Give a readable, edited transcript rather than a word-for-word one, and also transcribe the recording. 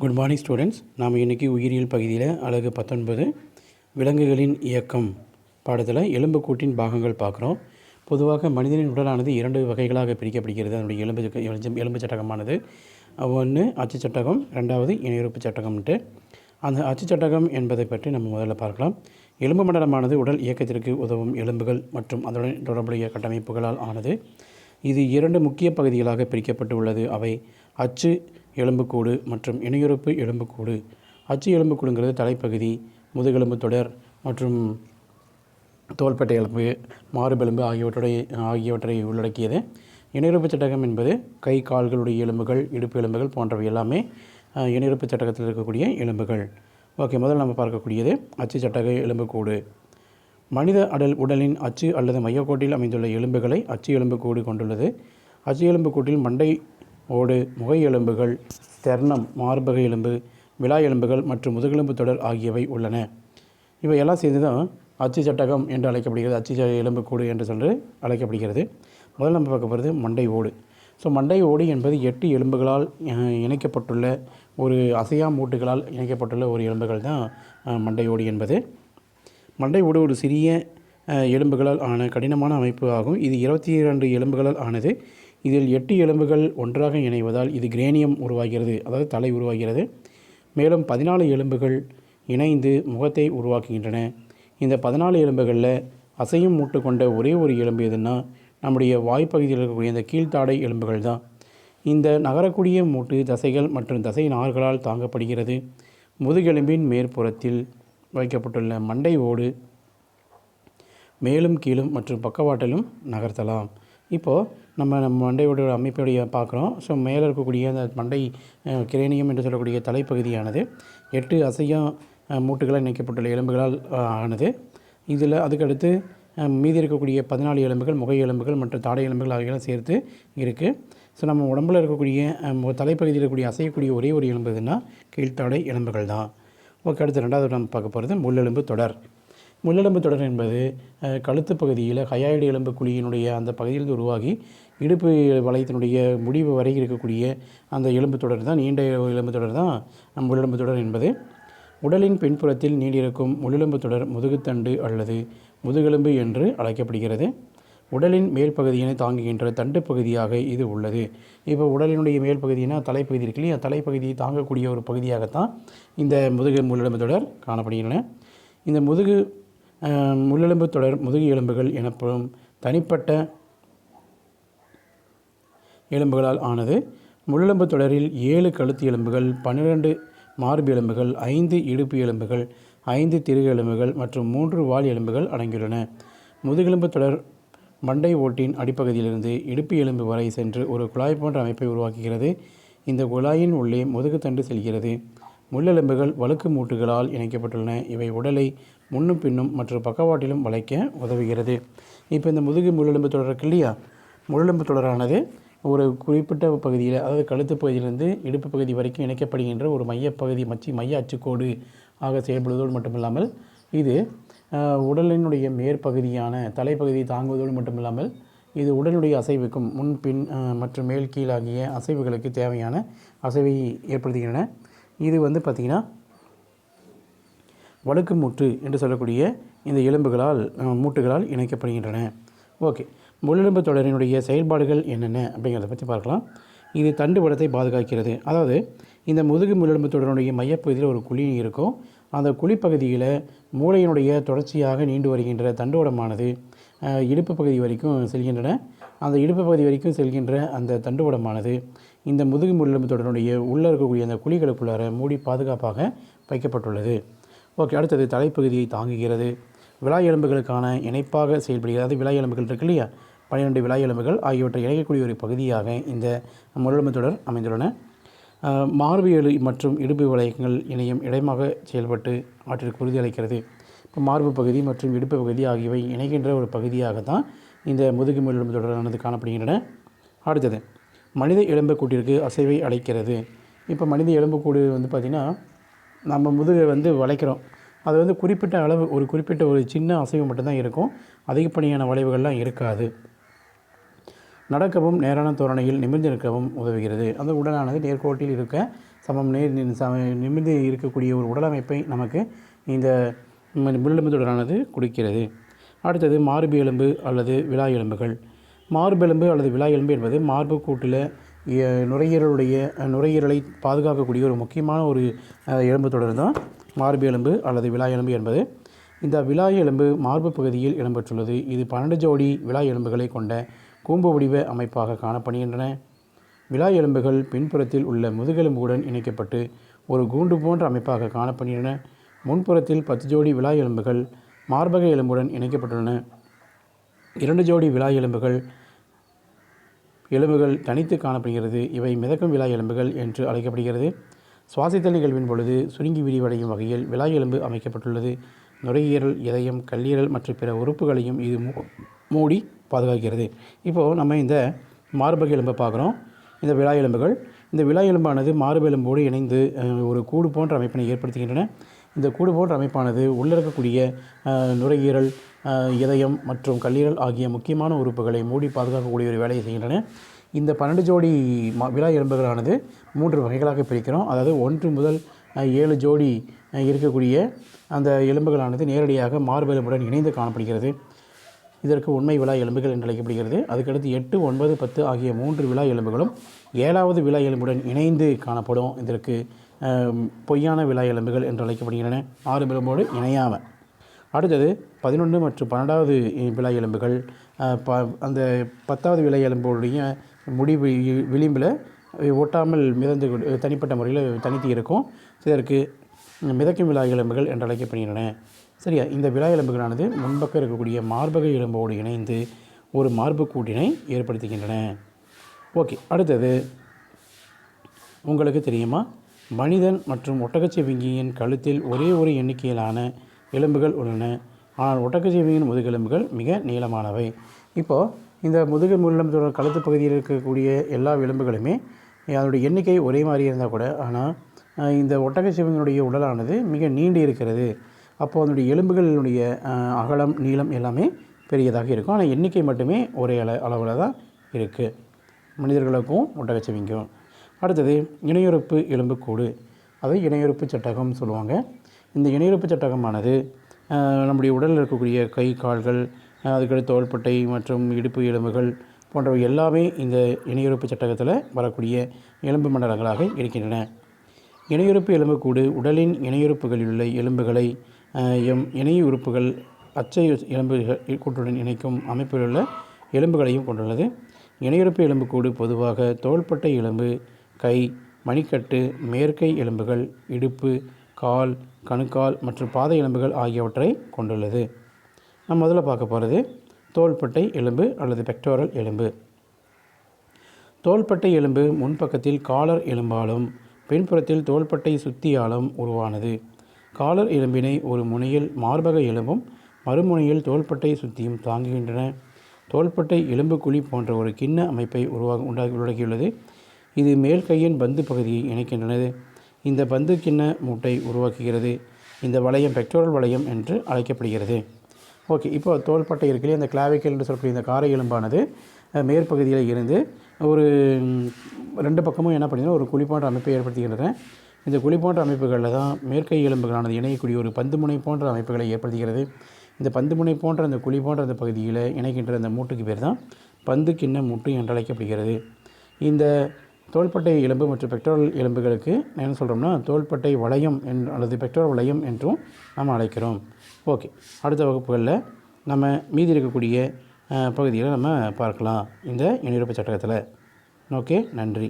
Good morning students. நாம் இன்றைக்கி உயிரியல் பகுதியில் அலகு 19 விலங்குகளின் இயக்கம் பாடத்தில் எலும்புக்கூட்டின் பாகங்கள் பார்க்குறோம். பொதுவாக மனிதனின் உடலானது 2 வகைகளாக பிரிக்கப்படுகிறது. அதனுடைய எலும்பு சட்டகமானது ஒன்று அச்சு சட்டகம், ரெண்டாவது இணையுறுப்பு சட்டகம்ன்ட்டு. அந்த அச்சு சட்டகம் என்பதை பற்றி நம்ம முதல்ல பார்க்கலாம். எலும்பு மண்டலமானது உடல் இயக்கத்திற்கு உதவும் எலும்புகள் மற்றும் அதனுடன் தொடர்புடைய கட்டமைப்புகளால் ஆனது. இது 2 முக்கிய பகுதிகளாக பிரிக்கப்பட்டு உள்ளது. அவை அச்சு எலும்புக்கூடு மற்றும் இணையுறுப்பு எலும்புக்கூடு. அச்சு எலும்புக்கூடுங்கிறது தலைப்பகுதி, முதுகெலும்பு தொடர் மற்றும் தோள்பட்டை எலும்பு, மார்பெலும்பு ஆகியவற்றை உள்ளடக்கியது. இணையுறுப்பு சட்டகம் என்பது கை கால்களுடைய எலும்புகள், இடுப்பு எலும்புகள் போன்றவை எல்லாமே இணையுறுப்பு சட்டகத்தில் இருக்கக்கூடிய எலும்புகள். ஓகே, முதல்ல நம்ம பார்க்கக்கூடியது அச்சு சட்டக எலும்புக்கூடு. மனித உடலின் அச்சு அல்லது மையக்கோட்டில் அமைந்துள்ள எலும்புகளை அச்சு எலும்புக்கூடு கொண்டுள்ளது. அச்சு எலும்புக்கூட்டில் மண்டை ஓடு, முகை எலும்புகள், ஸ்டெர்னம், மார்பக எலும்பு, விலா எலும்புகள் மற்றும் முதுகெலும்பு தொடர் ஆகியவை உள்ளன. இவையெல்லாம் சேர்ந்து தான் அச்சு சட்டகம் என்று அழைக்கப்படுகிறது. அச்சு எலும்புக்கூடு என்று சொல்லி அழைக்கப்படுகிறது. முதல்ல நம்ம பார்க்க போகிறது மண்டை ஓடு. மண்டை ஓடு என்பது 8 எலும்புகளால் இணைக்கப்பட்டுள்ள ஒரு அசையா மூட்டுகளால் இணைக்கப்பட்டுள்ள ஒரு எலும்புகள் தான் மண்டை ஓடு என்பது. மண்டை ஓடு ஒரு சிறிய எலும்புகளால் ஆன கடினமான அமைப்பு ஆகும். இது 22 எலும்புகளால் ஆனது. இதில் 8 எலும்புகள் ஒன்றாக இணைவதால் இது கிரேனியம் உருவாகிறது, அதாவது தலை உருவாகிறது. மேலும் 14 எலும்புகள் இணைந்து முகத்தை உருவாக்குகின்றன. இந்த 14 எலும்புகளில் அசையும் மூட்டு கொண்ட ஒரே ஒரு எலும்பு எதுன்னா நம்முடைய வாய்ப்பகுதியில் இருக்கக்கூடிய இந்த கீழ்த்தாடை எலும்புகள் தான். இந்த நகரக்கூடிய மூட்டு தசைகள் மற்றும் தசை நார்களால் தாங்கப்படுகிறது. முதுகெலும்பின் மேற்புறத்தில் வைக்கப்பட்டுள்ள மண்டை ஓடு மேலும் கீழும் மற்றும் பக்கவாட்டிலும் நகர்த்தலாம். இப்போது நம்ம மண்டையோட அமைப்புடைய பார்க்குறோம். மேலே இருக்கக்கூடிய அந்த மண்டை கிரேனியம் என்று சொல்லக்கூடிய தலைப்பகுதியானது 8 அசையா மூட்டுகளால் இணைக்கப்பட்டுள்ள எலும்புகளால் ஆனது. இதில் அதுக்கடுத்து மீதி இருக்கக்கூடிய 14 எலும்புகள், முகை எலும்புகள் மற்றும் தாடை எலும்புகள் ஆகியெல்லாம் சேர்த்து இருக்குது. நம்ம உடம்பில் இருக்கக்கூடிய தலைப்பகுதியில் இருக்கக்கூடிய அசையக்கூடிய ஒரே ஒரு எலும்பு எதுன்னா கீழ்த்தாடை எலும்புகள் தான். ஓகே, அடுத்து ரெண்டாவது நம்ம பார்க்க போகிறது முள்ளெலும்பு தொடர். முள்ளெலும்பு தொடர் என்பது கழுத்து பகுதியில் ஹயாய்டு எலும்பு குழியினுடைய அந்த பகுதியிலிருந்து உருவாகி இடுப்பு வளையத்தினுடைய முடிவு வரை இருக்கக்கூடிய அந்த எலும்பு தொடர் தான், நீண்ட எலும்பு தொடர் தான் முள்ளெலும்பு தொடர் என்பது. உடலின் பின்புறத்தில் நீண்டிருக்கும் முள்ளெலும்பு தொடர் முதுகுத்தண்டு அல்லது முதுகெலும்பு என்று அழைக்கப்படுகிறது. உடலின் மேல் பகுதியினை தாங்குகின்ற தண்டு பகுதியாக இது உள்ளது. இப்போ உடலினுடைய மேல் பகுதினா தலைப்பகுதி இருக்கு இல்லையா, தலைப்பகுதியை தாங்கக்கூடிய ஒரு பகுதியாகத்தான் இந்த முள்ளெலும்பு தொடர் காணப்படுகின்றன. இந்த முள்ளெலும்பு தொடர் முதுகு எலும்புகள் எனப்படும் தனிப்பட்ட எலும்புகளால் ஆனது. முள்ளெலும்பு தொடரில் 7 கழுத்து எலும்புகள், 12 மார்பு எலும்புகள், 5 இடுப்பு எலும்புகள், 5 திருகு எலும்புகள் மற்றும் 3 வால் எலும்புகள் அடங்கியுள்ளன. முதுகெலும்பு தொடர் மண்டை ஓட்டின் அடிப்பகுதியிலிருந்து இடுப்பு எலும்பு வரை சென்று ஒரு குழாய் போன்ற அமைப்பை உருவாக்குகிறது. இந்த குழாயின் உள்ளே முதுகுத்தண்டு செல்கிறது. முள்ளெலும்புகள் வழுக்கு மூட்டுகளால் இணைக்கப்பட்டுள்ளன. இவை உடலை முன்னும் பின்னும் மற்றும் பக்கவாட்டிலும் வளைக்க உதவுகிறது. இப்போ இந்த முள்ளெலும்பு தொடர் இருக்கு இல்லையா, முள்ளெலும்பு தொடரானது ஒரு குறிப்பிட்ட பகுதியில், அதாவது கழுத்து பகுதியிலிருந்து இடுப்பு பகுதி வரைக்கும் இணைக்கப்படுகின்ற ஒரு மையப்பகுதி மைய அச்சுக்கோடு ஆக செயல்படுவதோடு மட்டுமில்லாமல் இது உடலினுடைய மேற்பகுதியான தலைப்பகுதியை தாங்குவதோடு மட்டுமில்லாமல் இது உடலுடைய அசைவுக்கும் முன் பின் மற்றும் மேல் கீழ் ஆகிய அசைவுகளுக்கு தேவையான அசைவை ஏற்படுத்துகின்றன. இது பார்த்திங்கன்னா வழுக்கு மூட்டு என்று சொல்லக்கூடிய இந்த மூட்டுகளால் இணைக்கப்படுகின்றன. ஓகே, முள்ளெலும்பு தொடரினுடைய செயல்பாடுகள் என்னென்ன அப்படிங்கிறத பற்றி பார்க்கலாம். இது தண்டு வடத்தை பாதுகாக்கிறது. அதாவது இந்த முள்ளெலும்பு தொடரினுடைய மையப்பகுதியில் ஒரு குழி இருக்கும். அந்த குழிப்பகுதியில் மூளையினுடைய தொடர்ச்சியாக நீண்டு வருகின்ற தண்டுவடமானது இடுப்பு பகுதி வரைக்கும் செல்கின்றன. அந்த இடுப்பு பகுதி வரைக்கும் செல்கின்ற அந்த தண்டுவடமானது இந்த முள்ளெலும்பு தொடரினுடைய உள்ளே இருக்கக்கூடிய அந்த குழிகளுக்குள்ளார மூடி பாதுகாப்பாக வைக்கப்பட்டுள்ளது. ஓகே, அடுத்தது தலைப்பகுதியை தாங்குகிறது. விலா எலும்புகளுக்கான இணைப்பாக செயல்படுகிறது. அதாவது விலா எலும்புகள் இருக்கு இல்லையா, 12 விலா எலும்புகள் ஆகியவற்றை இணைக்கக்கூடிய ஒரு பகுதியாக இந்த முள்ளெலும்பு தொடர் அமைந்துள்ளன. மார்பு மற்றும் இடுப்பு வளையங்கள் இணையம் இடமாக செயல்பட்டு ஆற்றிற்கு உறுதியளிக்கிறது. இப்போ மார்பு பகுதி மற்றும் இடுப்பு பகுதி ஆகியவை இணைகின்ற ஒரு பகுதியாகத்தான் இந்த முள்ளெலும்பு தொடரானது காணப்படுகின்றன. அடுத்தது மனித எலும்புக்கூட்டிற்கு அசைவை அளிக்கிறது. இப்போ மனித எலும்புக்கூடு பார்த்திங்கன்னா நம்ம முதுகை வளைக்கிறோம். அது குறிப்பிட்ட அளவு குறிப்பிட்ட ஒரு சின்ன அசைவு மட்டும்தான் இருக்கும். அதிகப்படியான வளைவுகள்லாம் இருக்காது. நடக்கவும் நேரான தோரணையில் நிமிர்ந்து நிற்கவும் உதவுகிறது. அந்த உடலானது நேர்கோட்டில் இருக்க நிமிர்ந்து இருக்கக்கூடிய ஒரு உடலமைப்பை நமக்கு இந்த முள்ளெலும்பு தொடரானது கொடுக்கிறது. அடுத்தது மார்பு எலும்பு அல்லது விலா எலும்புகள். மார்பெலும்பு அல்லது விலா எலும்பு என்பது மார்பு கூட்டில் நுரையீரலை பாதுகாக்கக்கூடிய ஒரு முக்கியமான ஒரு எலும்பு தொடர் தான் மார்பு எலும்பு அல்லது விலா எலும்பு என்பது. இந்த விலா எலும்பு மார்பு பகுதியில் இடம்பெற்றுள்ளது. இது 12 ஜோடி விலா எலும்புகளை கொண்ட கூம்பு வடிவ அமைப்பாக காணப்படுகின்றன. விலா எலும்புகள் பின்புறத்தில் உள்ள முதுகெலும்புடன் இணைக்கப்பட்டு ஒரு கூண்டு போன்ற அமைப்பாக காணப்படுகின்றன. முன்புறத்தில் 10 ஜோடி விலா எலும்புகள் மார்பக எலும்புடன் இணைக்கப்பட்டுள்ளன. 2 ஜோடி விலா எலும்புகள் தனித்து காணப்படுகிறது. இவை மிதக்கும் விலா எலும்புகள் என்று அழைக்கப்படுகிறது. சுவாசித்தல் நிகழ்வின் பொழுது சுருங்கி விரிவடையும் வகையில் விலா எலும்பு அமைக்கப்பட்டுள்ளது. நுரையீரல், இதயம், கல்லீரல் மற்றும் பிற உறுப்புகளையும் இது மூடி பாதுகாக்கிறது. இப்போது நம்ம இந்த மார்பக எலும்பை பார்க்குறோம். இந்த விலா எலும்பானது மார்பெலும்போடு இணைந்து ஒரு கூடு போன்ற அமைப்பினை ஏற்படுத்துகின்றன. இந்த கூடு போன்ற அமைப்பானது உள்ளிருக்கக்கூடிய நுரையீரல், இதயம் மற்றும் கல்லீரல் ஆகிய முக்கியமான உறுப்புகளை மூடி பாதுகாக்கக்கூடிய ஒரு வேலையை செய்கின்றன. இந்த 12 ஜோடி விலா எலும்புகளானது 3 வகைகளாக பிரிக்கிறோம். அதாவது 1 முதல் 7 ஜோடி இருக்கக்கூடிய அந்த எலும்புகளானது நேரடியாக மார்பெலும்புடன் இணைந்து காணப்படுகிறது. இதற்கு உண்மை விலா எலும்புகள் என்று அழைக்கப்படுகிறது. அதுக்கடுத்து 8, 9, 10 ஆகிய 3 விலா எலும்புகளும் 7வது விலா எலும்புடன் இணைந்து காணப்படும். இதற்கு பொய்யான விலா எலும்புகள் என்று அழைக்கப்படுகின்றன, மார்பெலும்போடு இணையாமல். அடுத்தது 11 மற்றும் 12வது விலா எலும்புகள் அந்த 10வது விலா எலும்புடைய விளிம்பில் ஒட்டாமல் மிதந்து தனிப்பட்ட முறையில் தனித்து இருக்கும். இதற்கு மிதக்கும் விலா எலும்புகள் என்று அழைக்கப்படுகின்றன. சரியா? இந்த விலா எலும்புகளானது முன்பக்கம் இருக்கக்கூடிய மார்பக எலும்போடு இணைந்து ஒரு மார்பு கூட்டினை ஏற்படுத்துகின்றன. ஓகே, அடுத்தது உங்களுக்கு தெரியுமா, மனிதன் மற்றும் ஒட்டகச்சிவிங்கியின் கழுத்தில் ஒரே ஒரு எண்ணிக்கையிலான எலும்புகள் உள்ளன. ஆனால் ஒட்டகச்சிவிங்கியின் முதுகெலும்புகள் மிக நீளமானவை. இப்போது இந்த முதுகெலும்பு கழுத்து பகுதியில் இருக்கக்கூடிய எல்லா எலும்புகளுமே அதனுடைய எண்ணிக்கை ஒரே மாதிரி இருந்தால் கூட, ஆனால் இந்த ஒட்டகச்சிவிங்கினுடைய உடலானது மிக நீண்டு இருக்கிறது. அப்போது அதனுடைய எலும்புகளினுடைய அகலம், நீளம் எல்லாமே பெரியதாக இருக்கும். ஆனால் எண்ணிக்கை மட்டுமே ஒரே அளவில் தான் இருக்குது, மனிதர்களுக்கும் ஒட்டகச்சிவிங்கும். அடுத்தது இணையுறுப்பு எலும்புக்கூடு, அதை இணையுறுப்பு சட்டகம் சொல்லுவாங்க. இந்த இணையுறுப்பு சட்டகமானது நம்முடைய உடலில் இருக்கக்கூடிய கை, கால்கள், அதுக்கடுத்து தோள்பட்டை மற்றும் இடுப்பு எலும்புகள் போன்றவை எல்லாமே இந்த இணையுறுப்பு சட்டகத்தில் வரக்கூடிய எலும்பு மண்டலங்களாக இருக்கின்றன. இணையுறுப்பு எலும்புக்கூடு உடலின் இணையுறுப்புகளில் உள்ள எலும்புகளை இணையுறுப்புகள் அச்சை எலும்புகள் கூட்டுடன் இணைக்கும் அமைப்பில் உள்ள எலும்புகளையும் கொண்டுள்ளது. இணையுறுப்பு எலும்புக்கூடு பொதுவாக தோள்பட்டை எலும்பு, கை, மணிக்கட்டு, மேற்கை எலும்புகள், இடுப்பு, கால், கணுக்கால் மற்றும் பாத எலும்புகள் ஆகியவற்றை கொண்டுள்ளது. நம்ம முதல்ல பார்க்க போகிறது தோள்பட்டை எலும்பு அல்லது பெக்டோரல் எலும்பு. தோள்பட்டை எலும்பு முன்பக்கத்தில் காலர் எலும்பாலும் பின்புறத்தில் தோள்பட்டை சுத்தியாலும் உருவானது. காலர் எலும்பினை ஒரு முனையில் மார்பக எலும்பும் மறுமுனையில் தோள்பட்டை சுத்தியும் தாங்குகின்றன. தோள்பட்டை எலும்பு குழி போன்ற ஒரு கிண்ண அமைப்பை உருவாக்கியுள்ளது. இது மேல் கையின் பந்து பகுதியை இணைக்கின்றது. இந்த பந்து கிண்ண மூட்டை உருவாக்குகிறது. இந்த வளையம் பெக்டோரல் வளையம் என்று அழைக்கப்படுகிறது. ஓகே, இப்போ தோள்பட்டை இருக்கிற இந்த கிளாவிக்கல் என்று சொல்லக்கூடிய இந்த காரை எலும்பானது மேற்பகுதியில் இருந்து ஒரு 2 பக்கமும் என்ன பண்ணிங்கன்னா ஒரு குழி போன்ற அமைப்பை ஏற்படுத்துகின்றன. இந்த குழி போன்ற அமைப்புகளில் தான் மேற்கை எலும்புகளானது இணையக்கூடிய ஒரு பந்து முனை போன்ற அமைப்புகளை ஏற்படுத்துகிறது. இந்த பந்து முனை போன்ற அந்த குழி போன்ற அந்த பகுதியில் இணைக்கின்ற அந்த மூட்டுக்கு பேர் தான் பந்து கிண்ண மூட்டு என்று அழைக்கப்படுகிறது. இந்த தோள்பட்டை எலும்பு மற்றும் பெக்டோரல் எலும்புகளுக்கு என்ன சொல்கிறோம்னா தோள்பட்டை வளையம் அல்லது பெக்டோரல் வளையம் என்றும் நாம் அழைக்கிறோம். ஓகே, அடுத்த வகுப்புகளில் நம்ம மீதி இருக்கக்கூடிய பகுதிகளை நம்ம பார்க்கலாம் இந்த இணையுறுப்பு சட்டகத்தில். ஓகே, நன்றி.